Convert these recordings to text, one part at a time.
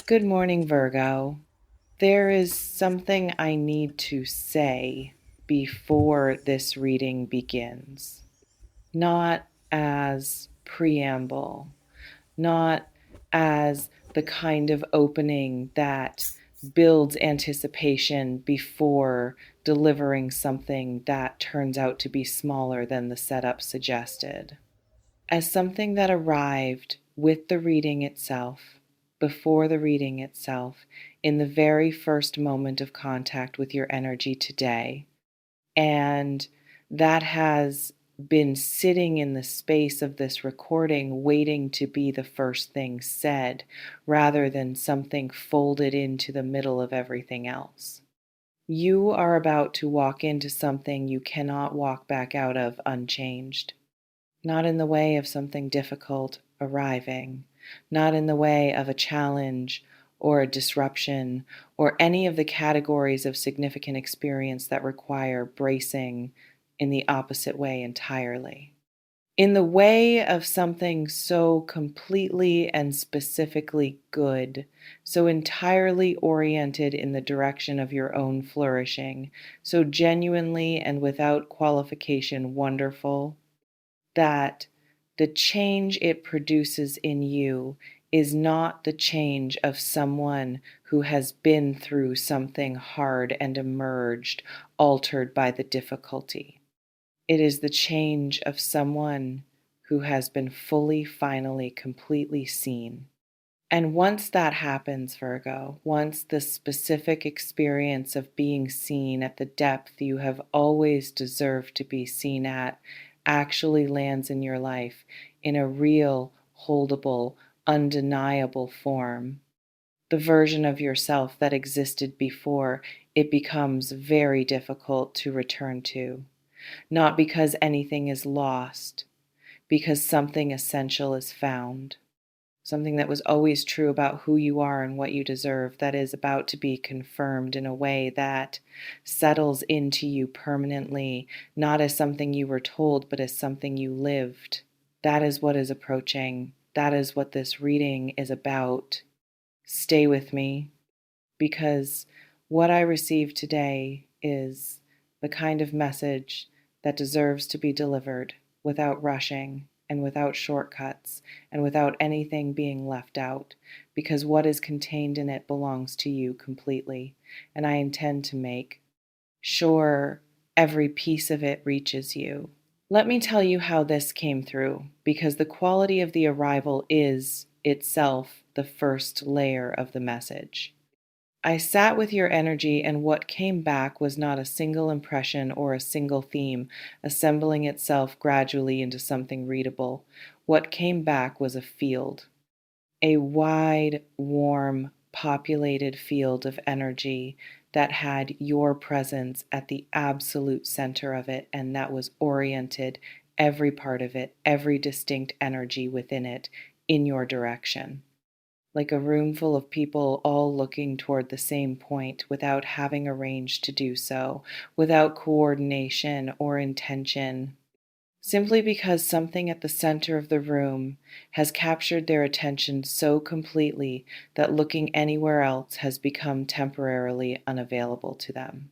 Good morning, Virgo. There is something I need to say before this reading begins. Not as preamble, not as the kind of opening that builds anticipation before delivering something that turns out to be smaller than the setup suggested. As something that arrived with the reading itself, before the reading itself, in the very first moment of contact with your energy today. And that has been sitting in the space of this recording, waiting to be the first thing said, rather than something folded into the middle of everything else. You are about to walk into something you cannot walk back out of unchanged. Not in the way of something difficult arriving, not in the way of a challenge or a disruption or any of the categories of significant experience that require bracing in the opposite way entirely. In the way of something so completely and specifically good, so entirely oriented in the direction of your own flourishing, so genuinely and without qualification wonderful, that the change it produces in you is not the change of someone who has been through something hard and emerged altered by the difficulty. It is the change of someone who has been fully, finally, completely seen. And once that happens, Virgo, once the specific experience of being seen at the depth you have always deserved to be seen at actually lands in your life in a real, holdable, undeniable form, the version of yourself that existed before, it becomes very difficult to return to. Not because anything is lost, because something essential is found. Something that was always true about who you are and what you deserve, that is about to be confirmed in a way that settles into you permanently, not as something you were told, but as something you lived. That is what is approaching. That is what this reading is about. Stay with me, because what I received today is the kind of message that deserves to be delivered without rushing and without shortcuts and without anything being left out, because what is contained in it belongs to you completely, and I intend to make sure every piece of it reaches you. Let me tell you how this came through, because the quality of the arrival is itself the first layer of the message. I sat with your energy, and what came back was not a single impression or a single theme assembling itself gradually into something readable. What came back was a field, a wide, warm, populated field of energy that had your presence at the absolute center of it, and that was oriented, every part of it, every distinct energy within it, in your direction, like a room full of people all looking toward the same point without having arranged to do so, without coordination or intention, simply because something at the center of the room has captured their attention so completely that looking anywhere else has become temporarily unavailable to them.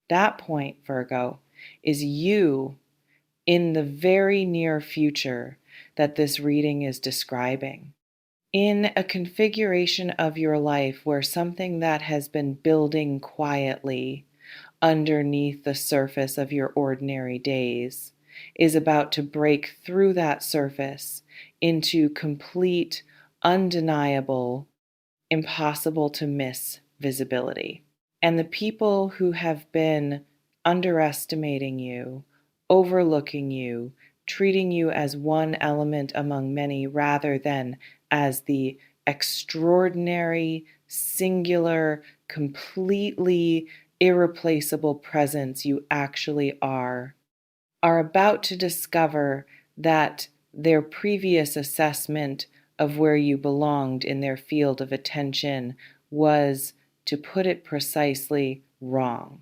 That point, Virgo, is you in the very near future that this reading is describing, in a configuration of your life where something that has been building quietly underneath the surface of your ordinary days is about to break through that surface into complete, undeniable, impossible to miss visibility. And the people who have been underestimating you, overlooking you, treating you as one element among many rather than as the extraordinary, singular, completely irreplaceable presence you actually are about to discover that their previous assessment of where you belonged in their field of attention was, to put it precisely, wrong.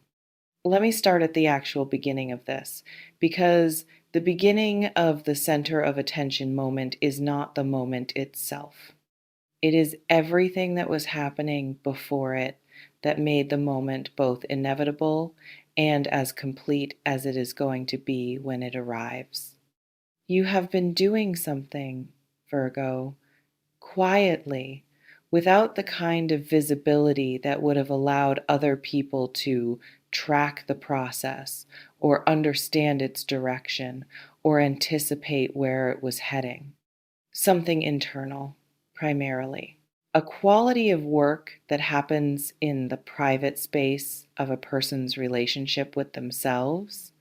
Let me start at the actual beginning of this, because the beginning of the center of attention moment is not the moment itself. It is everything that was happening before it that made the moment both inevitable and as complete as it is going to be when it arrives. You have been doing something, Virgo, quietly, without the kind of visibility that would have allowed other people to track the process or understand its direction or anticipate where it was heading. Something internal, primarily. A quality of work that happens in the private space of a person's relationship with themselves,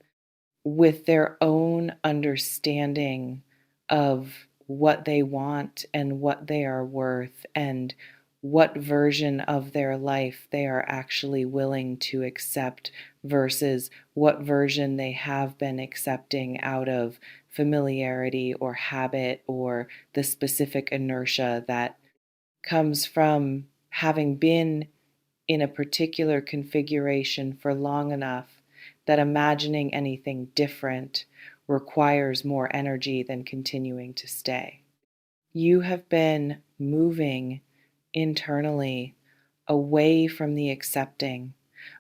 with their own understanding of what they want and what they are worth and what version of their life they are actually willing to accept versus what version they have been accepting out of familiarity or habit or the specific inertia that comes from having been in a particular configuration for long enough that imagining anything different requires more energy than continuing to stay. You have been moving internally away from the accepting,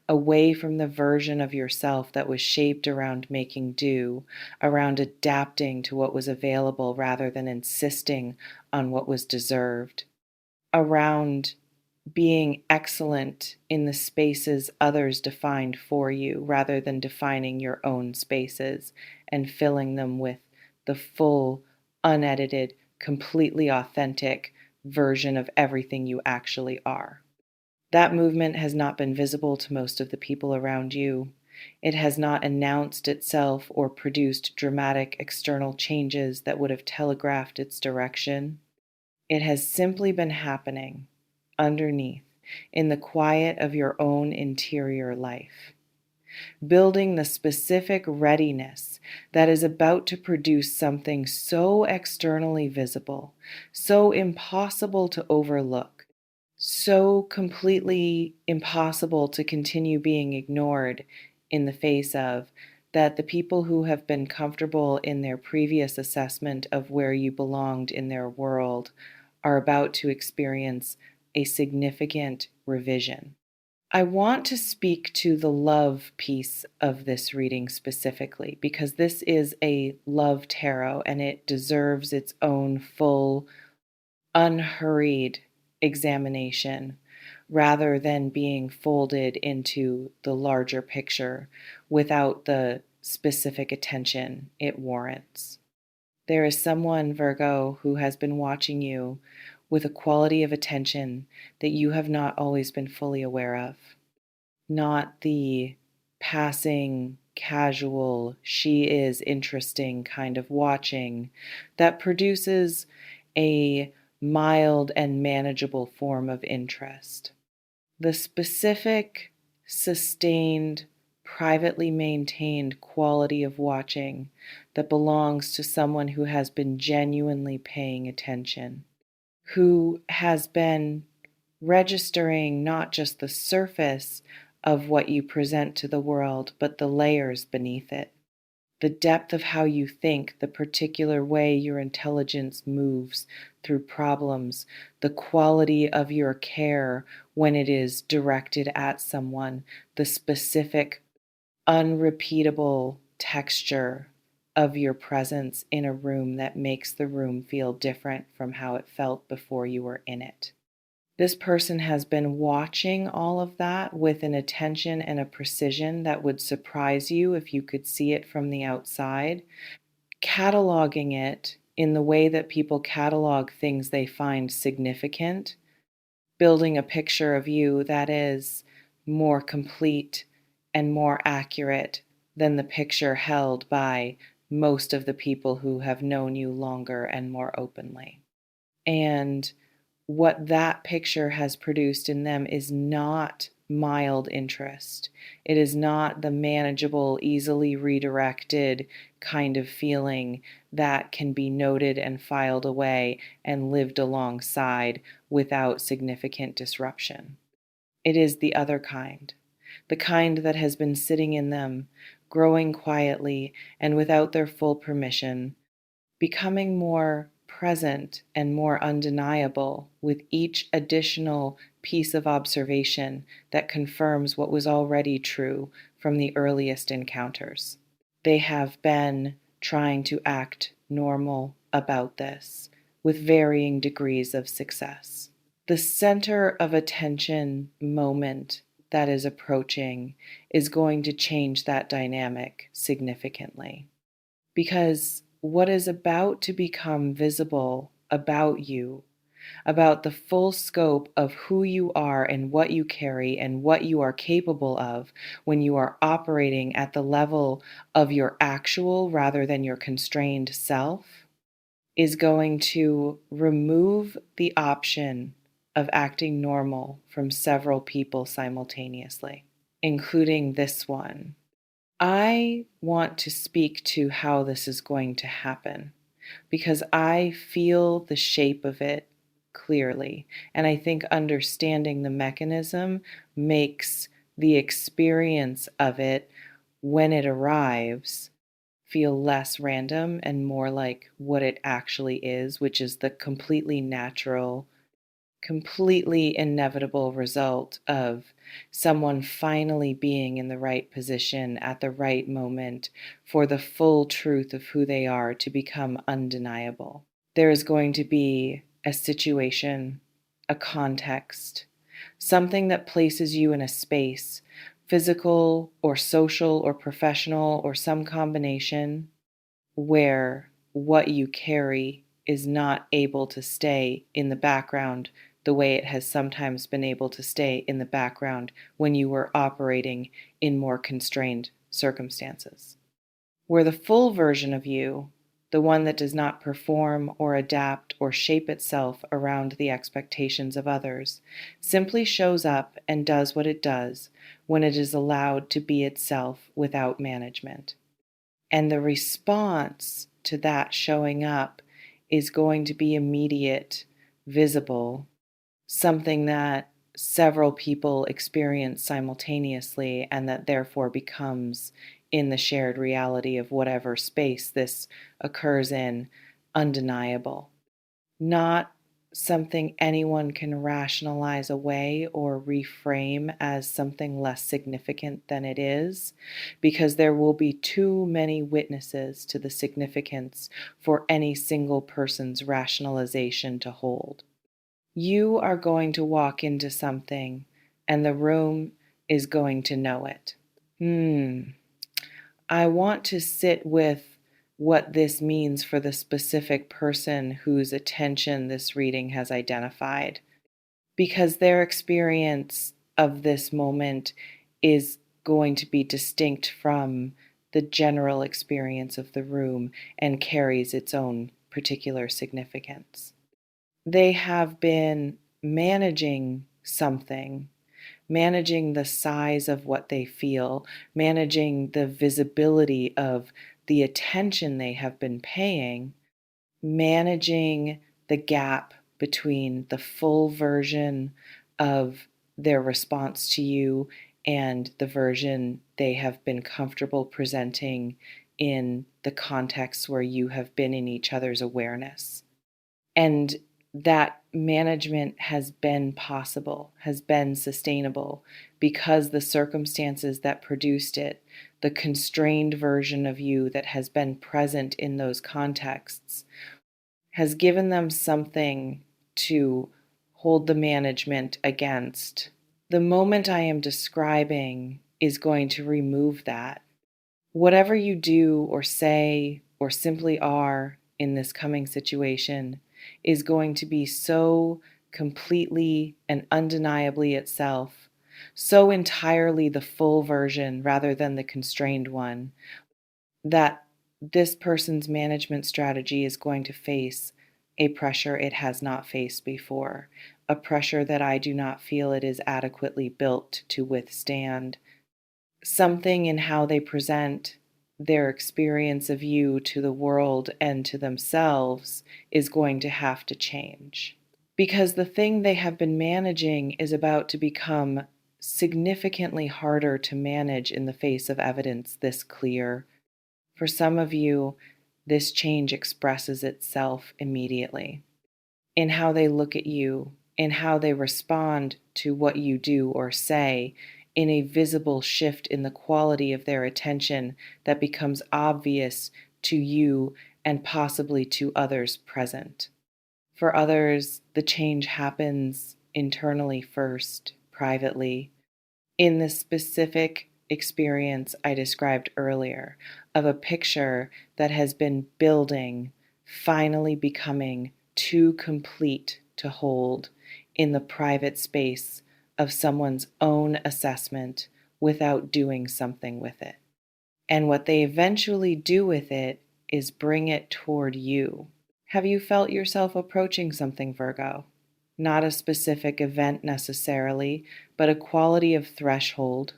away from the version of yourself that was shaped around making do, around adapting to what was available rather than insisting on what was deserved, around being excellent in the spaces others defined for you rather than defining your own spaces and filling them with the full, unedited, completely authentic version of everything you actually are. That movement has not been visible to most of the people around you. It has not announced itself or produced dramatic external changes that would have telegraphed its direction. It has simply been happening underneath in the quiet of your own interior life, building the specific readiness that is about to produce something so externally visible, so impossible to overlook, so completely impossible to continue being ignored in the face of, that the people who have been comfortable in their previous assessment of where you belonged in their world are about to experience a significant revision. I want to speak to the love piece of this reading specifically because this is a love tarot and it deserves its own full, unhurried examination rather than being folded into the larger picture without the specific attention it warrants. There is someone, Virgo, who has been watching you with a quality of attention that you have not always been fully aware of. Not the passing, casual, she is interesting kind of watching that produces a mild and manageable form of interest. The specific, sustained, privately maintained quality of watching that belongs to someone who has been genuinely paying attention, who has been registering not just the surface of what you present to the world, but the layers beneath it. The depth of how you think, the particular way your intelligence moves through problems, the quality of your care when it is directed at someone, the specific, unrepeatable texture of your presence in a room that makes the room feel different from how it felt before you were in it. This person has been watching all of that with an attention and a precision that would surprise you if you could see it from the outside, cataloging it in the way that people catalog things they find significant, building a picture of you that is more complete and more accurate than the picture held by most of the people who have known you longer and more openly. And what that picture has produced in them is not mild interest. It is not the manageable, easily redirected kind of feeling that can be noted and filed away and lived alongside without significant disruption. It is the other kind, the kind that has been sitting in them, growing quietly and without their full permission, becoming more present and more undeniable with each additional piece of observation that confirms what was already true from the earliest encounters. They have been trying to act normal about this with varying degrees of success. The center of attention moment that is approaching is going to change that dynamic significantly. Because what is about to become visible about you, about the full scope of who you are and what you carry and what you are capable of when you are operating at the level of your actual rather than your constrained self, is going to remove the option of acting normal from several people simultaneously, including this one. I want to speak to how this is going to happen because I feel the shape of it clearly. And I think understanding the mechanism makes the experience of it when it arrives feel less random and more like what it actually is, which is the completely natural, completely inevitable result of someone finally being in the right position at the right moment for the full truth of who they are to become undeniable. There is going to be a situation, a context, something that places you in a space, physical or social or professional or some combination, where what you carry is not able to stay in the background the way it has sometimes been able to stay in the background when you were operating in more constrained circumstances. Where the full version of you, the one that does not perform or adapt or shape itself around the expectations of others, simply shows up and does what it does when it is allowed to be itself without management. And the response to that showing up is going to be immediate, visible, something that several people experience simultaneously, and that therefore becomes, in the shared reality of whatever space this occurs in, undeniable. Not something anyone can rationalize away or reframe as something less significant than it is, because there will be too many witnesses to the significance for any single person's rationalization to hold. You are going to walk into something, and the room is going to know it. I want to sit with what this means for the specific person whose attention this reading has identified, because their experience of this moment is going to be distinct from the general experience of the room and carries its own particular significance. They have been managing something, managing the size of what they feel, managing the visibility of the attention they have been paying, managing the gap between the full version of their response to you and the version they have been comfortable presenting in the context where you have been in each other's awareness. And that management has been possible, has been sustainable, because the circumstances that produced it, the constrained version of you that has been present in those contexts, has given them something to hold the management against. The moment I am describing is going to remove that. Whatever you do or say or simply are in this coming situation is going to be so completely and undeniably itself, so entirely the full version rather than the constrained one, that this person's management strategy is going to face a pressure it has not faced before, a pressure that I do not feel it is adequately built to withstand. Something in how they present their experience of you to the world and to themselves is going to have to change. Because the thing they have been managing is about to become significantly harder to manage in the face of evidence this clear. For some of you, this change expresses itself immediately in how they look at you, in how they respond to what you do or say, in a visible shift in the quality of their attention that becomes obvious to you and possibly to others present. For others, the change happens internally first, privately, in the specific experience I described earlier of a picture that has been building, finally becoming too complete to hold in the private space of someone's own assessment without doing something with it. And what they eventually do with it is bring it toward you. Have you felt yourself approaching something, Virgo? Not a specific event necessarily, but a quality of threshold,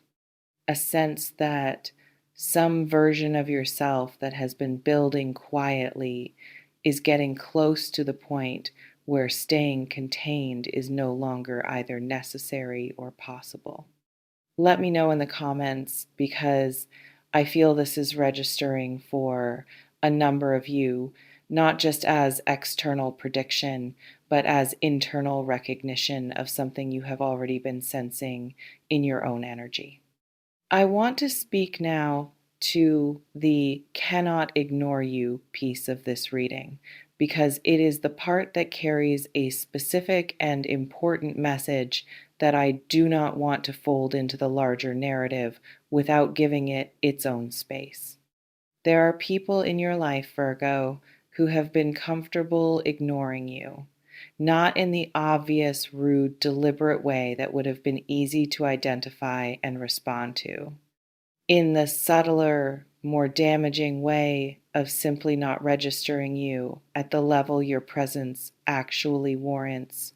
a sense that some version of yourself that has been building quietly is getting close to the point where staying contained is no longer either necessary or possible. Let me know in the comments because I feel this is registering for a number of you, not just as external prediction, but as internal recognition of something you have already been sensing in your own energy. I want to speak now to the cannot ignore you piece of this reading because it is the part that carries a specific and important message that I do not want to fold into the larger narrative without giving it its own space. There are people in your life, Virgo, who have been comfortable ignoring you, not in the obvious, rude, deliberate way that would have been easy to identify and respond to, in the subtler, more damaging way of simply not registering you at the level your presence actually warrants,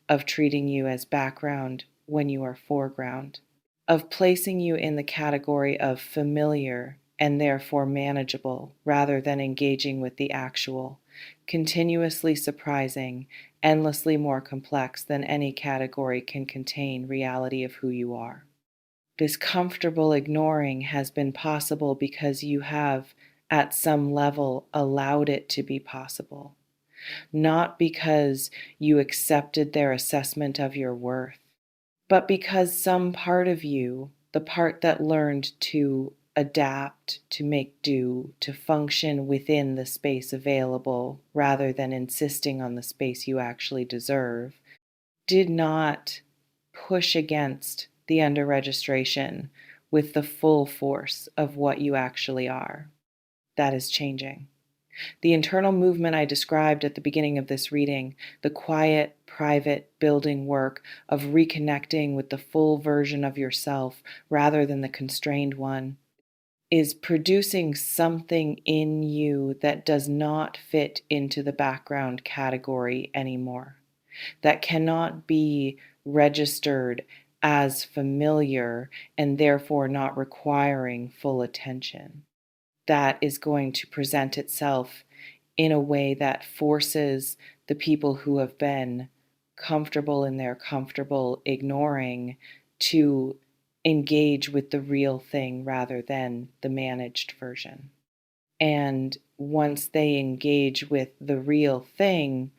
of treating you as background when you are foreground, of placing you in the category of familiar and therefore manageable rather than engaging with the actual, continuously surprising, endlessly more complex than any category can contain reality of who you are. This comfortable ignoring has been possible because you have, at some level, allowed it to be possible, not because you accepted their assessment of your worth, but because some part of you, the part that learned to adapt, to make do, to function within the space available rather than insisting on the space you actually deserve, did not push against the underregistration with the full force of what you actually are. That is changing. The internal movement I described at the beginning of this reading, the quiet, private building work of reconnecting with the full version of yourself rather than the constrained one, is producing something in you that does not fit into the background category anymore, that cannot be registered as familiar and therefore not requiring full attention. That is going to present itself in a way that forces the people who have been comfortable in their comfortable ignoring to engage with the real thing rather than the managed version. And once they engage with the real thing,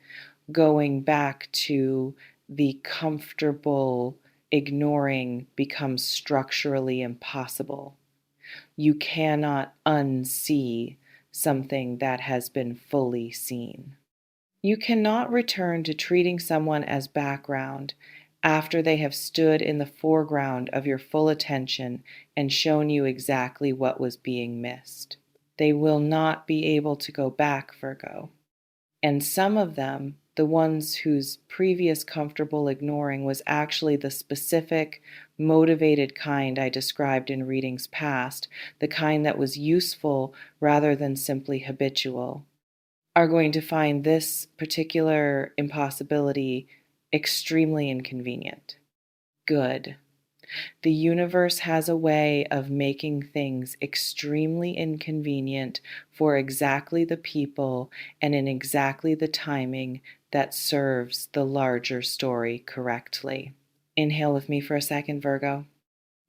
going back to the comfortable ignoring becomes structurally impossible. You cannot unsee something that has been fully seen. You cannot return to treating someone as background after they have stood in the foreground of your full attention and shown you exactly what was being missed. They will not be able to go back, Virgo. And some of them, the ones whose previous comfortable ignoring was actually the specific, motivated kind I described in readings past, the kind that was useful rather than simply habitual, are going to find this particular impossibility extremely inconvenient. Good. The universe has a way of making things extremely inconvenient for exactly the people and in exactly the timing that serves the larger story correctly. Inhale with me for a second, Virgo.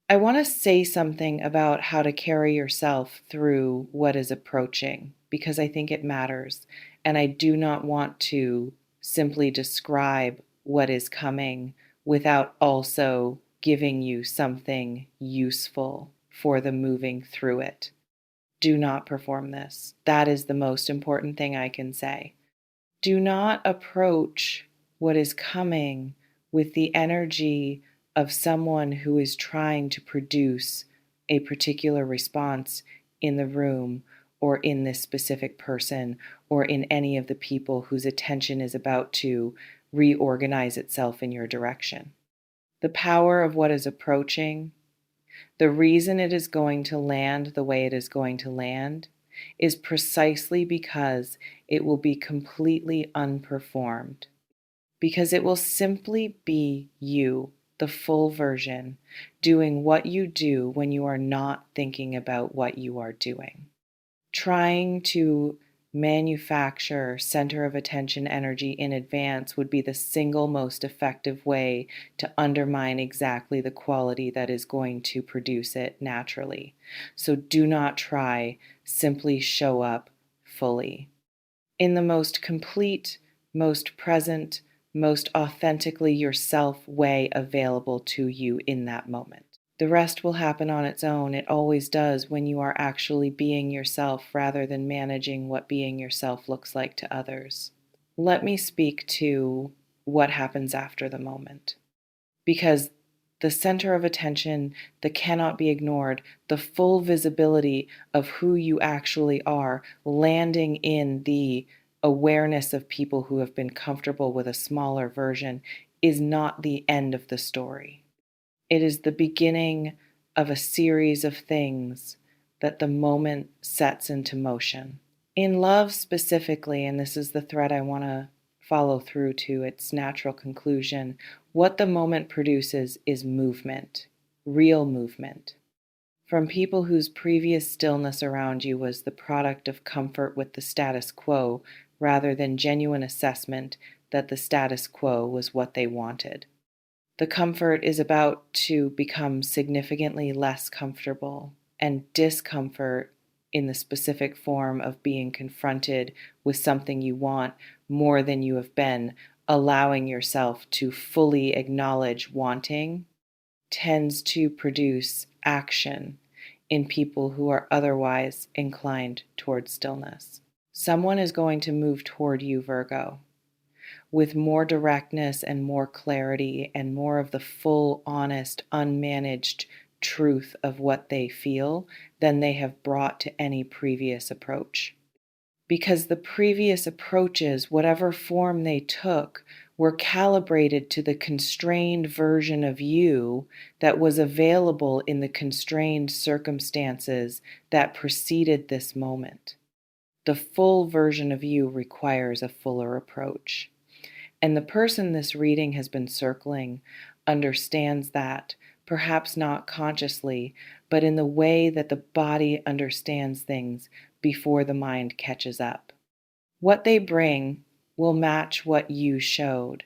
I want to say something about how to carry yourself through what is approaching, because I think it matters. And I do not want to simply describe what is coming without also giving you something useful for the moving through it. Do not perform this. That is the most important thing I can say. Do not approach what is coming with the energy of someone who is trying to produce a particular response in the room or in this specific person or in any of the people whose attention is about to reorganize itself in your direction. The power of what is approaching, the reason it is going to land the way it is going to land, is precisely because it will be completely unperformed. Because it will simply be you, the full version, doing what you do when you are not thinking about what you are doing. Trying to manufacture center of attention energy in advance would be the single most effective way to undermine exactly the quality that is going to produce it naturally. So do not try, simply show up fully. In the most complete, most present, most authentically yourself way available to you in that moment. The rest will happen on its own. It always does when you are actually being yourself rather than managing what being yourself looks like to others. Let me speak to what happens after the moment. Because the center of attention that cannot be ignored, the full visibility of who you actually are, landing in the awareness of people who have been comfortable with a smaller version, is not the end of the story. It is the beginning of a series of things that the moment sets into motion. In love specifically, and this is the thread I want to follow through to its natural conclusion, what the moment produces is movement, real movement. From people whose previous stillness around you was the product of comfort with the status quo rather than genuine assessment that the status quo was what they wanted. The comfort is about to become significantly less comfortable, and discomfort in the specific form of being confronted with something you want more than you have been, allowing yourself to fully acknowledge wanting, tends to produce action in people who are otherwise inclined towards stillness. Someone is going to move toward you, Virgo, with more directness and more clarity and more of the full, honest, unmanaged truth of what they feel than they have brought to any previous approach. Because the previous approaches, whatever form they took, were calibrated to the constrained version of you that was available in the constrained circumstances that preceded this moment. The full version of you requires a fuller approach. And the person this reading has been circling understands that, perhaps not consciously, but in the way that the body understands things before the mind catches up. What they bring will match what you showed,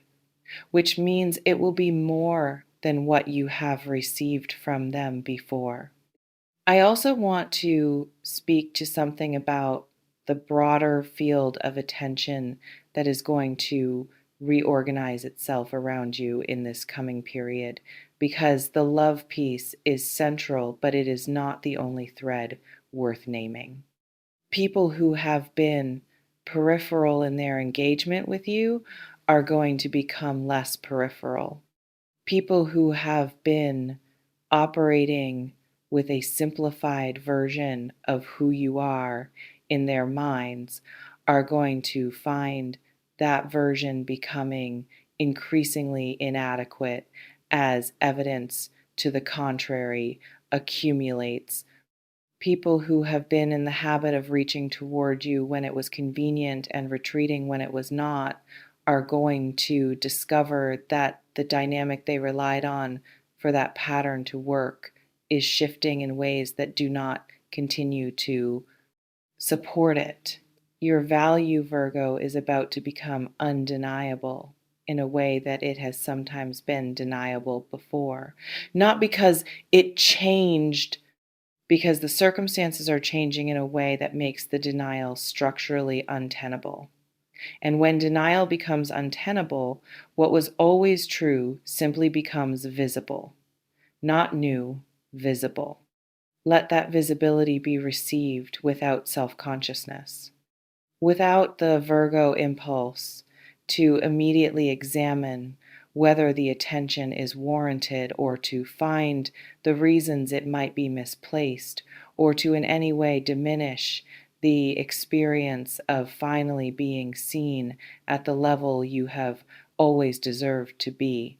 which means it will be more than what you have received from them before. I also want to speak to something about the broader field of attention that is going to reorganize itself around you in this coming period, because the love piece is central, but it is not the only thread worth naming. People who have been peripheral in their engagement with you are going to become less peripheral. People who have been operating with a simplified version of who you are in their minds are going to find that version becoming increasingly inadequate as evidence to the contrary accumulates. People who have been in the habit of reaching toward you when it was convenient and retreating when it was not are going to discover that the dynamic they relied on for that pattern to work is shifting in ways that do not continue to support it. Your value, Virgo, is about to become undeniable in a way that it has sometimes been deniable before. Not because it changed because the circumstances are changing in a way that makes the denial structurally untenable. And when denial becomes untenable, what was always true simply becomes visible. Not new, visible. Let that visibility be received without self-consciousness, without the Virgo impulse to immediately examine whether the attention is warranted or to find the reasons it might be misplaced or to in any way diminish the experience of finally being seen at the level you have always deserved to be.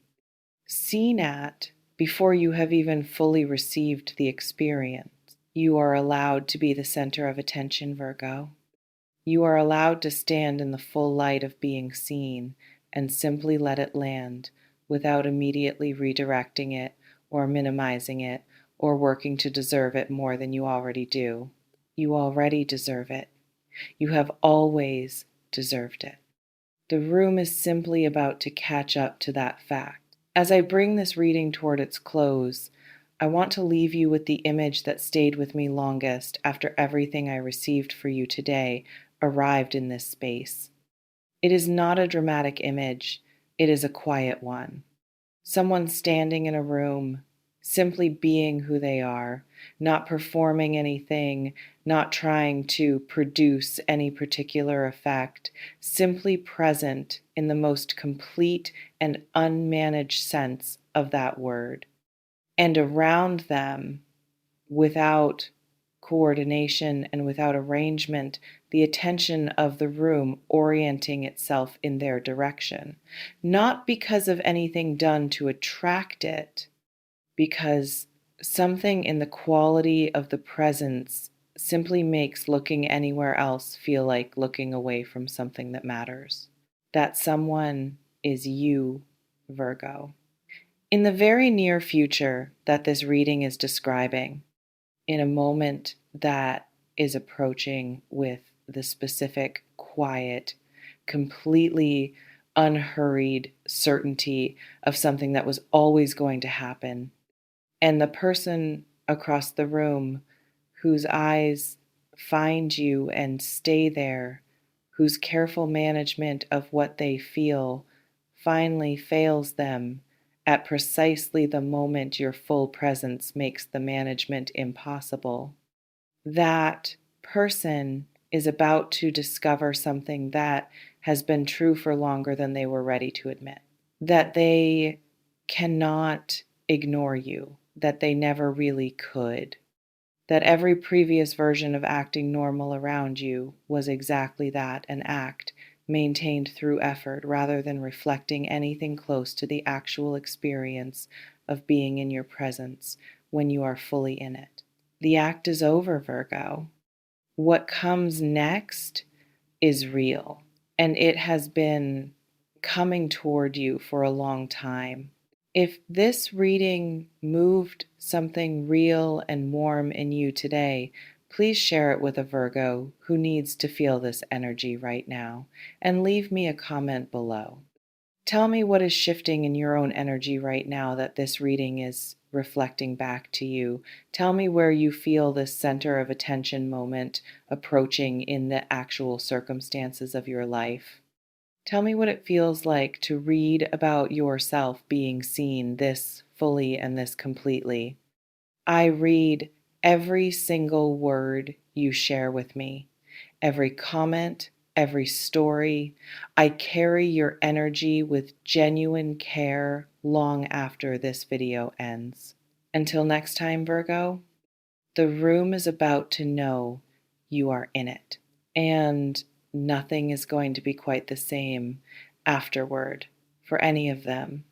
Seen at before you have even fully received the experience. You are allowed to be the center of attention, Virgo. You are allowed to stand in the full light of being seen and simply let it land without immediately redirecting it or minimizing it or working to deserve it more than you already do. You already deserve it. You have always deserved it. The room is simply about to catch up to that fact. As I bring this reading toward its close, I want to leave you with the image that stayed with me longest after everything I received for you today arrived in this space. It is not a dramatic image, it is a quiet one. Someone standing in a room, simply being who they are, not performing anything, not trying to produce any particular effect, simply present in the most complete and unmanaged sense of that word. And around them, without coordination and without arrangement, the attention of the room orienting itself in their direction, not because of anything done to attract it, because something in the quality of the presence simply makes looking anywhere else feel like looking away from something that matters. That someone is you, Virgo. In the very near future that this reading is describing, in a moment that is approaching with the specific, quiet, completely unhurried certainty of something that was always going to happen, and the person across the room whose eyes find you and stay there, whose careful management of what they feel finally fails them at precisely the moment your full presence makes the management impossible. That person is about to discover something that has been true for longer than they were ready to admit. That they cannot ignore you, that they never really could. That every previous version of acting normal around you was exactly that, an act maintained through effort rather than reflecting anything close to the actual experience of being in your presence when you are fully in it. The act is over, Virgo. What comes next is real, and it has been coming toward you for a long time. If this reading moved something real and warm in you today, please share it with a Virgo who needs to feel this energy right now, and leave me a comment below. Tell me what is shifting in your own energy right now that this reading is reflecting back to you. Tell me where you feel this center of attention moment approaching in the actual circumstances of your life. Tell me what it feels like to read about yourself being seen this fully and this completely. I read every single word you share with me, every comment, every story. I carry your energy with genuine care long after this video ends. Until next time, Virgo, the room is about to know you are in it. And nothing is going to be quite the same afterward for any of them.